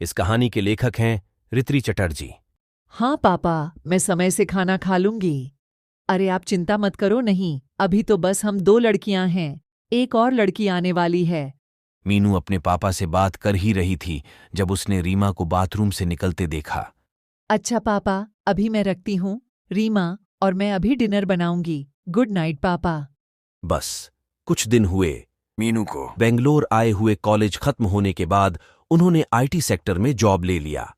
इस कहानी के लेखक हैं ऋत्रि चटर्जी। हाँ पापा, मैं समय से खाना खा लूंगी। अरे आप चिंता मत करो, नहीं अभी तो बस हम 2 लड़कियां हैं, एक और लड़की आने वाली है। मीनू अपने पापा से बात कर ही रही थी जब उसने रीमा को बाथरूम से निकलते देखा। अच्छा पापा, अभी मैं रखती हूँ। रीमा और मैं अभी डिनर बनाऊंगी। गुड नाइट पापा। बस कुछ दिन हुए मीनू को बेंगलोर आए हुए कॉलेज खत्म होने के बाद उन्होंने आईटी सेक्टर में जॉब ले लिया।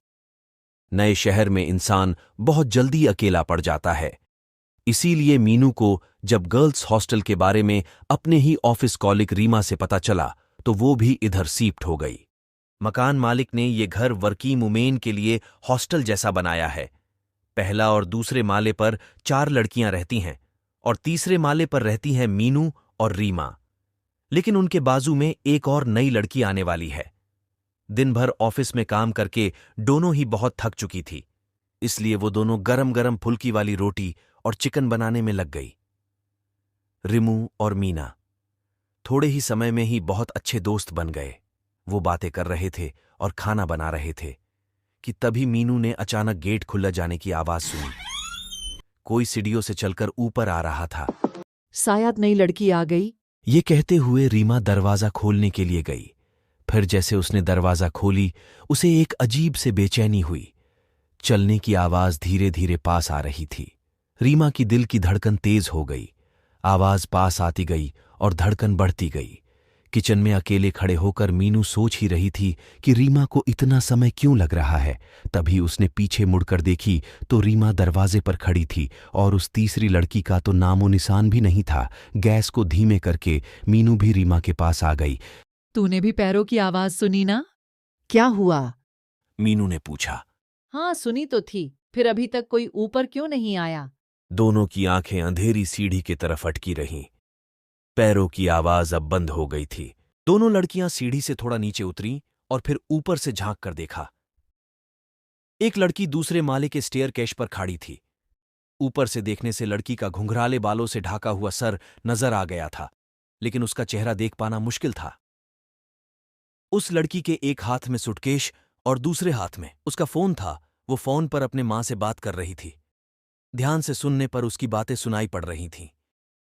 नए शहर में इंसान बहुत जल्दी अकेला पड़ जाता है। इसीलिए मीनू को जब गर्ल्स हॉस्टल के बारे में अपने ही ऑफिस कॉलिग रीमा से पता चला तो वो भी इधर शिफ्ट हो गई। मकान मालिक ने ये घर वर्किंग वुमेन के लिए हॉस्टल जैसा बनाया है। पहला और दूसरे माले पर 4 लड़कियां रहती हैं और तीसरे माले पर रहती हैं मीनू और रीमा। लेकिन उनके बाजू में एक और नई लड़की आने वाली है। दिन भर ऑफिस में काम करके दोनों ही बहुत थक चुकी थी, इसलिए वो दोनों गरम गरम फुल्की वाली रोटी और चिकन बनाने में लग गई। रिमू और मीना थोड़े ही समय में ही बहुत अच्छे दोस्त बन गए। वो बातें कर रहे थे और खाना बना रहे थे कि तभी मीनू ने अचानक गेट खुला जाने की आवाज सुनी। कोई सीढ़ियों से चलकर ऊपर आ रहा था। शायद नई लड़की आ गई। ये कहते हुए रीमा दरवाजा खोलने के लिए गई। फिर जैसे उसने दरवाजा खोली, उसे एक अजीब से बेचैनी हुई। चलने की आवाज धीरे धीरे पास आ रही थी। रीमा की दिल की धड़कन तेज हो गई। आवाज पास आती गई और धड़कन बढ़ती गई। किचन में अकेले खड़े होकर मीनू सोच ही रही थी कि रीमा को इतना समय क्यों लग रहा है। तभी उसने पीछे मुड़कर देखी तो रीमा दरवाजे पर खड़ी थी और उस तीसरी लड़की का तो नामो निशान भी नहीं था। गैस को धीमे करके मीनू भी रीमा के पास आ गई। तूने भी पैरों की आवाज सुनी ना? क्या हुआ? मीनू ने पूछा। हाँ सुनी तो थी, फिर अभी तक कोई ऊपर क्यों नहीं आया? दोनों की आंखें अंधेरी सीढ़ी की तरफ अटकी रहीं। पैरों की आवाज अब बंद हो गई थी। दोनों लड़कियां सीढ़ी से थोड़ा नीचे उतरीं और फिर ऊपर से झांक कर देखा। एक लड़की दूसरे माले के स्टेयरकेस पर खड़ी थी। ऊपर से देखने से लड़की का घुंघराले बालों से ढाका हुआ सर नजर आ गया था, लेकिन उसका चेहरा देख पाना मुश्किल था। उस लड़की के एक हाथ में सूटकेस और दूसरे हाथ में उसका फोन था। वो फोन पर अपने मां से बात कर रही थी। ध्यान से सुनने पर उसकी बातें सुनाई पड़ रही थीं।